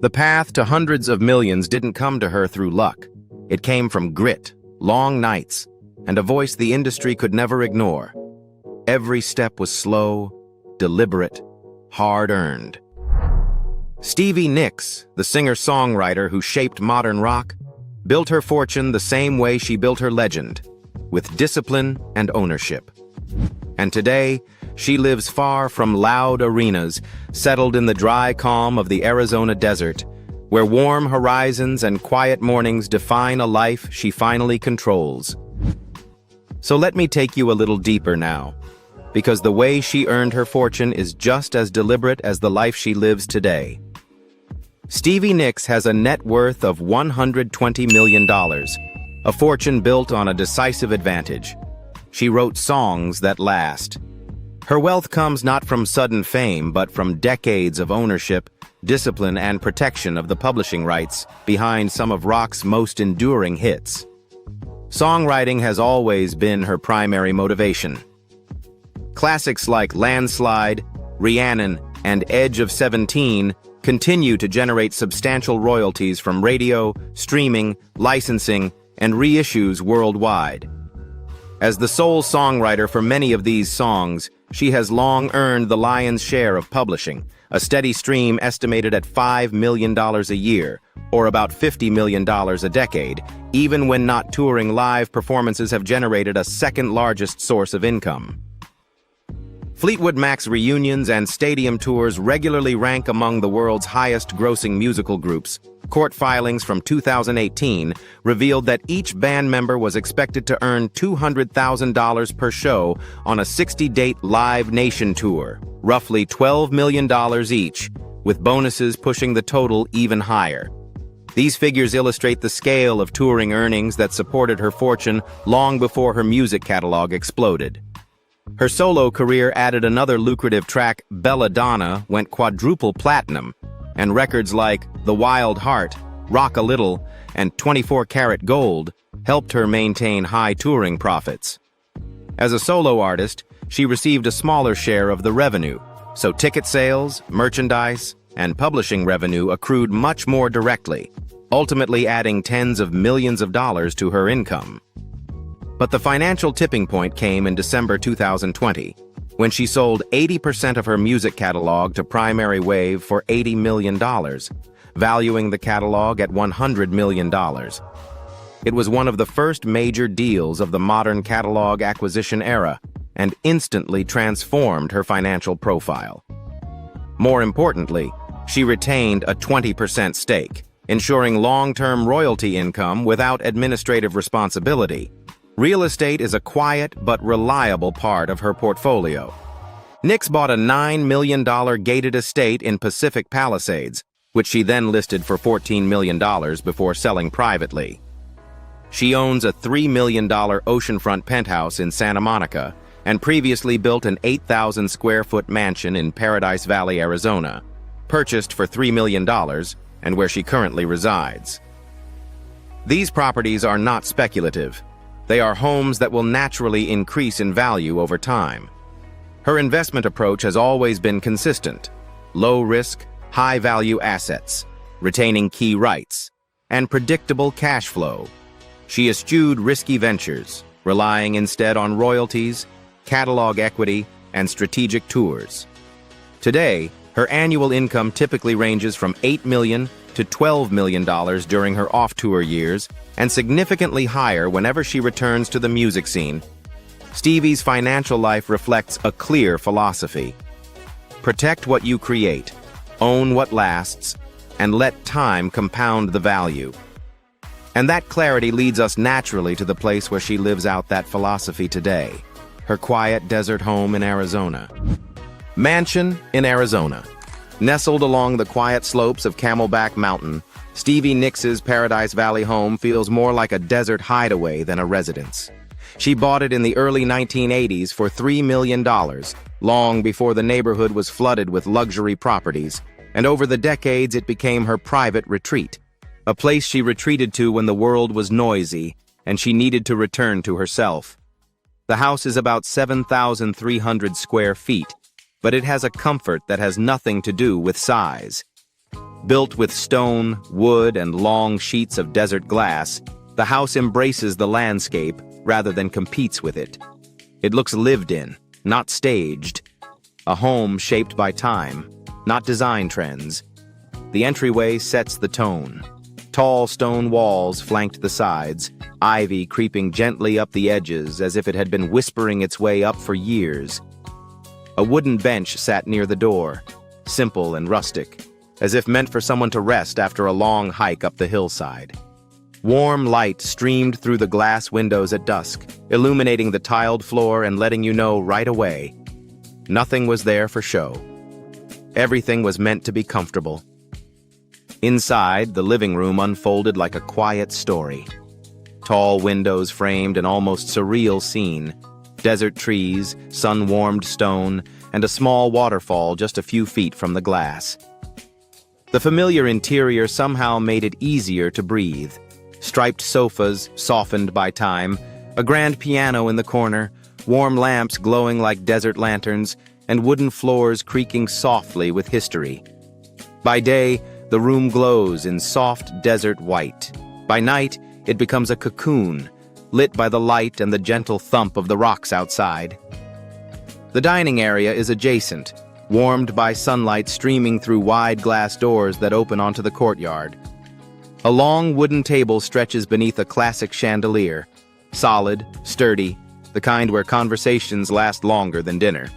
The path to hundreds of millions didn't come to her through luck. It came from grit, long nights, and a voice the industry could never ignore. Every step was slow, deliberate, hard-earned. Stevie Nicks, the singer-songwriter who shaped modern rock, built her fortune the same way she built her legend, with discipline and ownership. And today, she lives far from loud arenas, settled in the dry calm of the Arizona desert, where warm horizons and quiet mornings define a life she finally controls. So let me take you a little deeper now, because the way she earned her fortune is just as deliberate as the life she lives today. Stevie Nicks has a net worth of $120 million, a fortune built on a decisive advantage. She wrote songs that last. Her wealth comes not from sudden fame, but from decades of ownership, discipline, and protection of the publishing rights behind some of rock's most enduring hits. Songwriting has always been her primary motivation. Classics like Landslide, Rhiannon, and Edge of 17 continue to generate substantial royalties from radio, streaming, licensing, and reissues worldwide. As the sole songwriter for many of these songs, she has long earned the lion's share of publishing, a steady stream estimated at $5 million a year, or about $50 million a decade, even when not touring. Live performances have generated a second-largest source of income. Fleetwood Mac's reunions and stadium tours regularly rank among the world's highest-grossing musical groups. Court filings from 2018 revealed that each band member was expected to earn $200,000 per show on a 60-date Live Nation tour, roughly $12 million each, with bonuses pushing the total even higher. These figures illustrate the scale of touring earnings that supported her fortune long before her music catalog exploded. Her solo career added another lucrative track. Belladonna went quadruple platinum, and records like The Wild Heart, Rock a Little, and 24 Karat Gold helped her maintain high touring profits. As a solo artist, she received a smaller share of the revenue, so ticket sales, merchandise, and publishing revenue accrued much more directly, ultimately adding tens of millions of dollars to her income. But the financial tipping point came in December 2020, when she sold 80% of her music catalog to Primary Wave for $80 million, valuing the catalog at $100 million. It was one of the first major deals of the modern catalog acquisition era, and instantly transformed her financial profile. More importantly, she retained a 20% stake, ensuring long-term royalty income without administrative responsibility. Real estate is a quiet but reliable part of her portfolio. Nicks bought a $9 million gated estate in Pacific Palisades, which she then listed for $14 million before selling privately. She owns a $3 million oceanfront penthouse in Santa Monica and previously built an 8,000-square-foot mansion in Paradise Valley, Arizona, purchased for $3 million and where she currently resides. These properties are not speculative. They are homes that will naturally increase in value over time. Her investment approach has always been consistent: low-risk, high-value assets, retaining key rights, and predictable cash flow. She eschewed risky ventures, relying instead on royalties, catalog equity, and strategic tours. Today, her annual income typically ranges from $8 million to $12 million during her off-tour years, and significantly higher whenever she returns to the music scene. Stevie's financial life reflects a clear philosophy: protect what you create, own what lasts, and let time compound the value. And that clarity leads us naturally to the place where she lives out that philosophy today: her quiet desert home in Arizona. Mansion in Arizona. Nestled along the quiet slopes of Camelback Mountain, Stevie Nicks's Paradise Valley home feels more like a desert hideaway than a residence. She bought it in the early 1980s for $3 million, long before the neighborhood was flooded with luxury properties, and over the decades it became her private retreat, a place she retreated to when the world was noisy and she needed to return to herself. The house is about 7,300 square feet, but it has a comfort that has nothing to do with size. Built with stone, wood, and long sheets of desert glass, the house embraces the landscape rather than competes with it. It looks lived in, not staged. A home shaped by time, not design trends. The entryway sets the tone. Tall stone walls flanked the sides, ivy creeping gently up the edges as if it had been whispering its way up for years. A wooden bench sat near the door, simple and rustic, as if meant for someone to rest after a long hike up the hillside. Warm light streamed through the glass windows at dusk, illuminating the tiled floor and letting you know right away. Nothing was there for show. Everything was meant to be comfortable. Inside, the living room unfolded like a quiet story. Tall windows framed an almost surreal scene. Desert trees, sun-warmed stone, and a small waterfall just a few feet from the glass. The familiar interior somehow made it easier to breathe. Striped sofas, softened by time, a grand piano in the corner, warm lamps glowing like desert lanterns, and wooden floors creaking softly with history. By day, the room glows in soft desert white. By night, it becomes a cocoon, lit by the light and the gentle thump of the rocks outside. The dining area is adjacent, warmed by sunlight streaming through wide glass doors that open onto the courtyard. A long wooden table stretches beneath a classic chandelier, solid, sturdy, the kind where conversations last longer than dinner.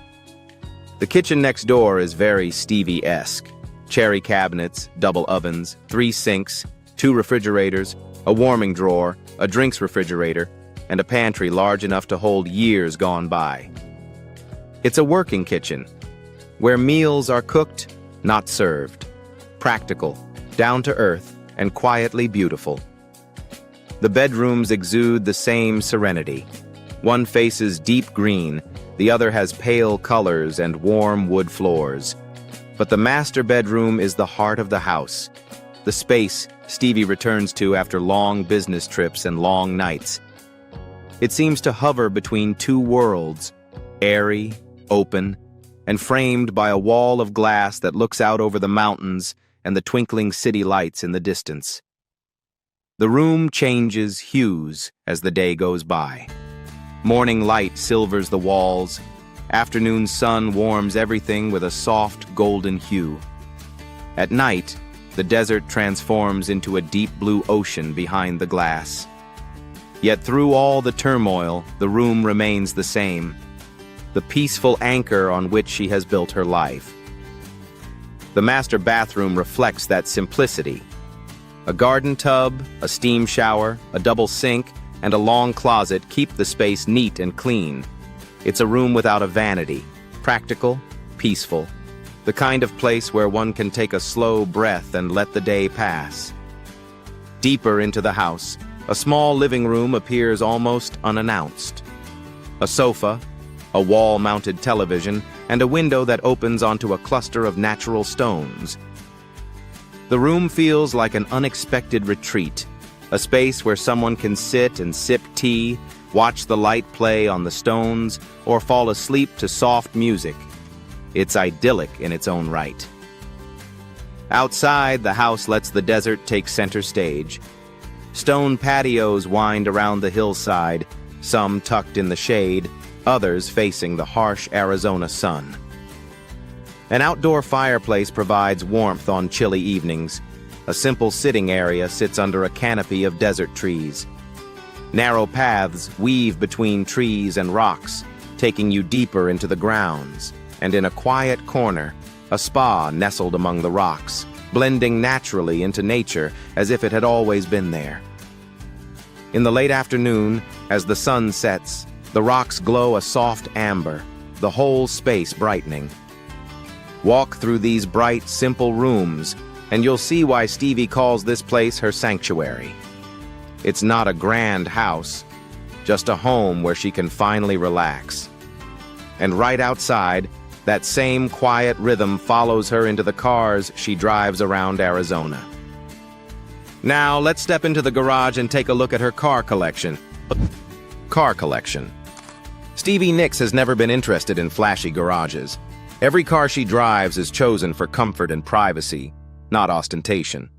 The kitchen next door is very Stevie-esque. Cherry cabinets, double ovens, 3 sinks, 2 refrigerators, a warming drawer, a drinks refrigerator, and a pantry large enough to hold years gone by. It's a working kitchen, where meals are cooked, not served. Practical, down to earth, and quietly beautiful. The bedrooms exude the same serenity. One faces deep green, the other has pale colors and warm wood floors. But the master bedroom is the heart of the house, the space Stevie returns to after long business trips and long nights. It seems to hover between 2 worlds, airy, open, and framed by a wall of glass that looks out over the mountains and the twinkling city lights in the distance. The room changes hues as the day goes by. Morning light silvers the walls. Afternoon sun warms everything with a soft golden hue. At night, the desert transforms into a deep blue ocean behind the glass. Yet through all the turmoil, the room remains the same, the peaceful anchor on which she has built her life. The master bathroom reflects that simplicity. A garden tub, a steam shower, a double sink, and a long closet keep the space neat and clean. It's a room without a vanity, practical, peaceful, the kind of place where one can take a slow breath and let the day pass. Deeper into the house, a small living room appears almost unannounced. A sofa, a wall-mounted television, and a window that opens onto a cluster of natural stones. The room feels like an unexpected retreat, a space where someone can sit and sip tea, watch the light play on the stones, or fall asleep to soft music. It's idyllic in its own right. Outside, the house lets the desert take center stage. Stone patios wind around the hillside, some tucked in the shade, others facing the harsh Arizona sun. An outdoor fireplace provides warmth on chilly evenings. A simple sitting area sits under a canopy of desert trees. Narrow paths weave between trees and rocks, taking you deeper into the grounds. And in a quiet corner, a spa nestled among the rocks, blending naturally into nature as if it had always been there. In the late afternoon, as the sun sets, the rocks glow a soft amber, the whole space brightening. Walk through these bright, simple rooms, and you'll see why Stevie calls this place her sanctuary. It's not a grand house, just a home where she can finally relax. And right outside, that same quiet rhythm follows her into the cars she drives around Arizona. Now, let's step into the garage and take a look at her car collection. Stevie Nicks has never been interested in flashy garages. Every car she drives is chosen for comfort and privacy. not ostentation.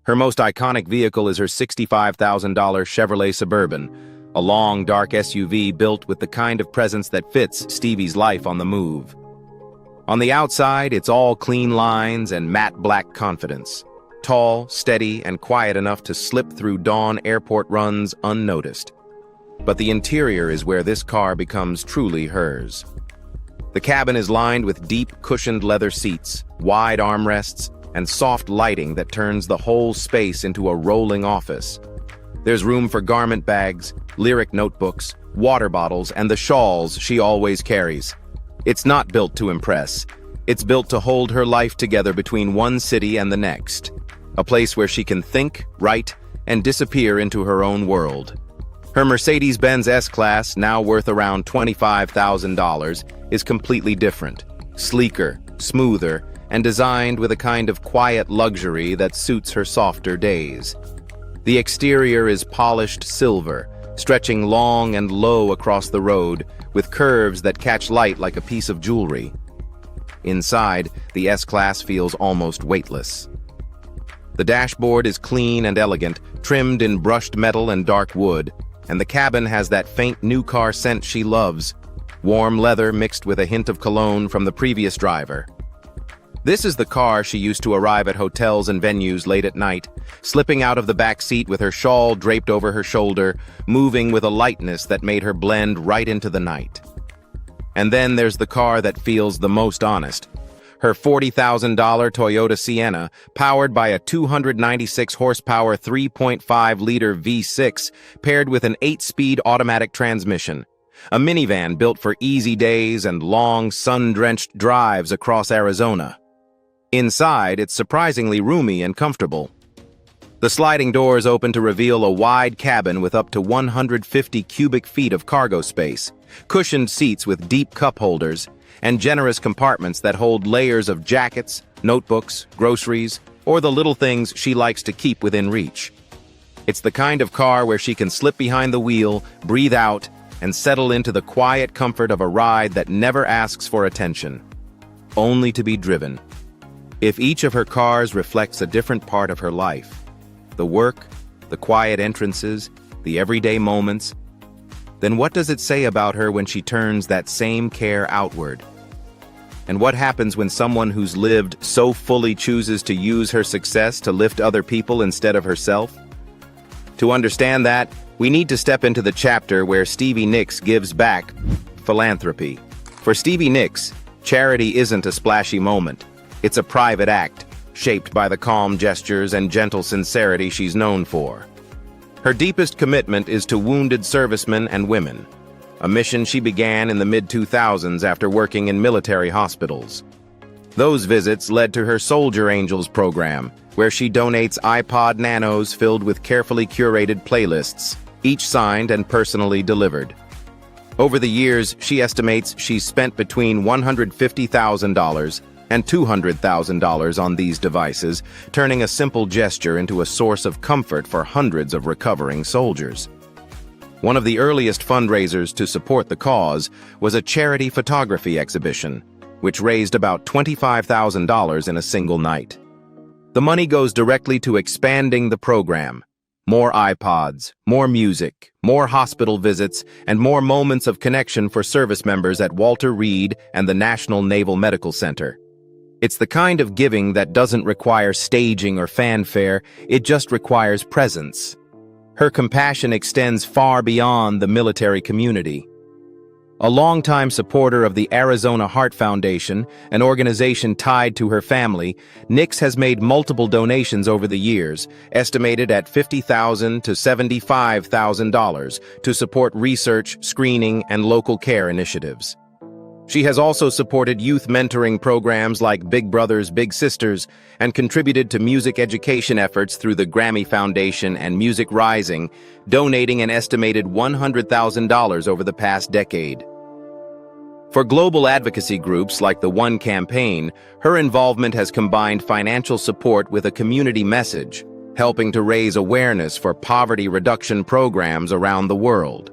Her most iconic vehicle is her $65,000 Chevrolet Suburban, a long, dark SUV built with the kind of presence that fits Stevie's life on the move. On the outside, it's all clean lines and matte black confidence. Tall, steady, and quiet enough to slip through dawn airport runs unnoticed. But the interior is where this car becomes truly hers. The cabin is lined with deep, cushioned leather seats, wide armrests, and soft lighting that turns the whole space into a rolling office. There's room for garment bags, lyric notebooks, water bottles, and the shawls she always carries. It's not built to impress. It's built to hold her life together between one city and the next. A place where she can think, write, and disappear into her own world. Her Mercedes-Benz S-Class, now worth around $25,000, is completely different. Sleeker, smoother, and designed with a kind of quiet luxury that suits her softer days. The exterior is polished silver, stretching long and low across the road, with curves that catch light like a piece of jewelry. Inside, the S-Class feels almost weightless. The dashboard is clean and elegant, trimmed in brushed metal and dark wood, and the cabin has that faint new car scent she loves, warm leather mixed with a hint of cologne from the previous driver. This is the car she used to arrive at hotels and venues late at night, slipping out of the back seat with her shawl draped over her shoulder, moving with a lightness that made her blend right into the night. And then there's the car that feels the most honest. Her $40,000 Toyota Sienna, powered by a 296-horsepower 3.5-liter V6, paired with an 8-speed automatic transmission. A minivan built for easy days and long, sun-drenched drives across Arizona. Inside, it's surprisingly roomy and comfortable. The sliding doors open to reveal a wide cabin with up to 150 cubic feet of cargo space, cushioned seats with deep cup holders, and generous compartments that hold layers of jackets, notebooks, groceries, or the little things she likes to keep within reach. It's the kind of car where she can slip behind the wheel, breathe out, and settle into the quiet comfort of a ride that never asks for attention, only to be driven. If each of her cars reflects a different part of her life, the work, the quiet entrances, the everyday moments, then what does it say about her when she turns that same care outward? And what happens when someone who's lived so fully chooses to use her success to lift other people instead of herself? To understand that, we need to step into the chapter where Stevie Nicks gives back philanthropy. For Stevie Nicks, charity isn't a splashy moment. It's a private act, shaped by the calm gestures and gentle sincerity she's known for. Her deepest commitment is to wounded servicemen and women, a mission she began in the mid-2000s after working in military hospitals. Those visits led to her Soldier Angels program, where she donates iPod Nanos filled with carefully curated playlists, each signed and personally delivered. Over the years, she estimates she's spent between $150,000 and $200,000 on these devices, turning a simple gesture into a source of comfort for hundreds of recovering soldiers. One of the earliest fundraisers to support the cause was a charity photography exhibition, which raised about $25,000 in a single night. The money goes directly to expanding the program. More iPods, more music, more hospital visits, and more moments of connection for service members at Walter Reed and the National Naval Medical Center. It's the kind of giving that doesn't require staging or fanfare, it just requires presence. Her compassion extends far beyond the military community. A longtime supporter of the Arizona Heart Foundation, an organization tied to her family, Nicks has made multiple donations over the years, estimated at $50,000 to $75,000, to support research, screening, and local care initiatives. She has also supported youth mentoring programs like Big Brothers Big Sisters and contributed to music education efforts through the Grammy Foundation and Music Rising, donating an estimated $100,000 over the past decade. For global advocacy groups like the One Campaign, her involvement has combined financial support with a community message, helping to raise awareness for poverty reduction programs around the world.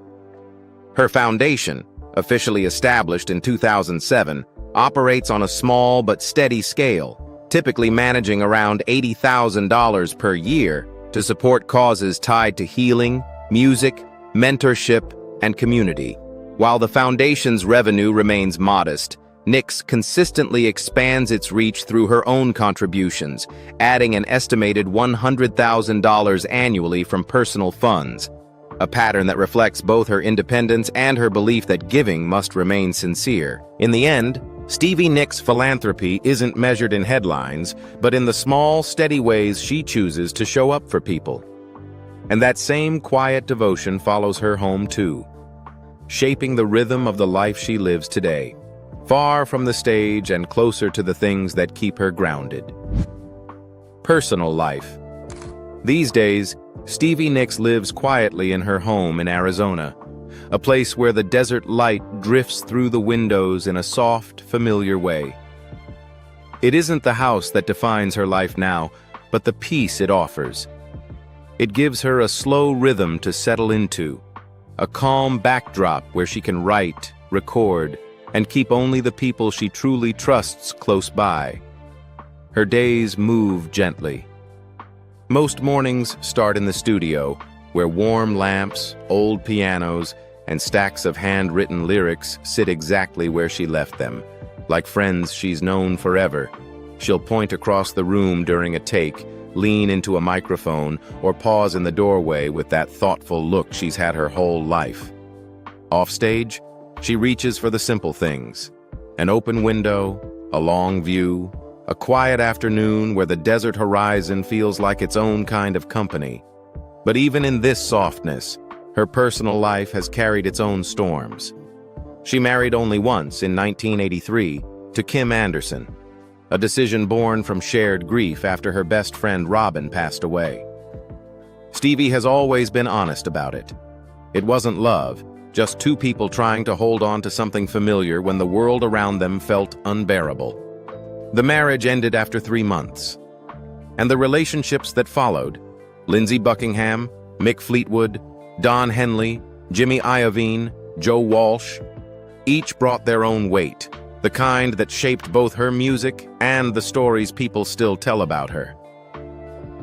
Her foundation, officially established in 2007, operates on a small but steady scale, typically managing around $80,000 per year to support causes tied to healing, music, mentorship, and community. While the foundation's revenue remains modest, Nyx consistently expands its reach through her own contributions, adding an estimated $100,000 annually from personal funds, a pattern that reflects both her independence and her belief that giving must remain sincere. In the end, Stevie Nicks' philanthropy isn't measured in headlines, but in the small, steady ways she chooses to show up for people. And that same quiet devotion follows her home too, shaping the rhythm of the life she lives today, far from the stage and closer to the things that keep her grounded. Personal life. These days, Stevie Nicks lives quietly in her home in Arizona, a place where the desert light drifts through the windows in a soft, familiar way. It isn't the house that defines her life now, but the peace it offers. It gives her a slow rhythm to settle into, a calm backdrop where she can write, record, and keep only the people she truly trusts close by. Her days move gently. Most mornings start in the studio, where warm lamps, old pianos, and stacks of handwritten lyrics sit exactly where she left them. Like friends she's known forever, she'll point across the room during a take, lean into a microphone, or pause in the doorway with that thoughtful look she's had her whole life. Offstage, she reaches for the simple things: an open window, a long view, a quiet afternoon where the desert horizon feels like its own kind of company. But even in this softness, her personal life has carried its own storms. She married only once, in 1983, to Kim Anderson, a decision born from shared grief after her best friend Robin passed away. Stevie has always been honest about it. It wasn't love, just two people trying to hold on to something familiar when the world around them felt unbearable. The marriage ended after 3 months. And the relationships that followed, Lindsey Buckingham, Mick Fleetwood, Don Henley, Jimmy Iovine, Joe Walsh, each brought their own weight, the kind that shaped both her music and the stories people still tell about her.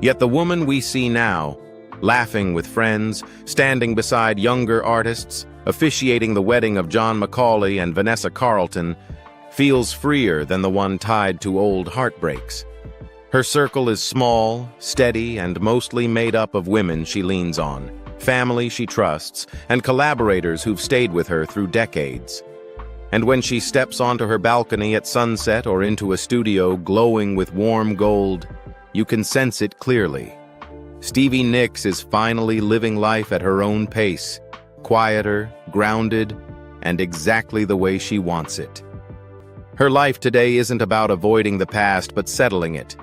Yet the woman we see now, laughing with friends, standing beside younger artists, officiating the wedding of John Macaulay and Vanessa Carlton, feels freer than the one tied to old heartbreaks. Her circle is small, steady, and mostly made up of women she leans on, family she trusts, and collaborators who've stayed with her through decades. And when she steps onto her balcony at sunset or into a studio glowing with warm gold, you can sense it clearly. Stevie Nicks is finally living life at her own pace, quieter, grounded, and exactly the way she wants it. Her life today isn't about avoiding the past but settling it,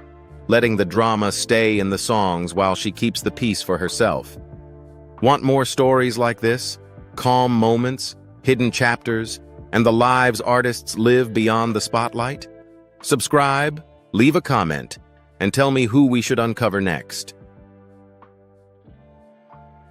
letting the drama stay in the songs while she keeps the peace for herself. Want more stories like this? Calm moments, hidden chapters, and the lives artists live beyond the spotlight? Subscribe, leave a comment, and tell me who we should uncover next.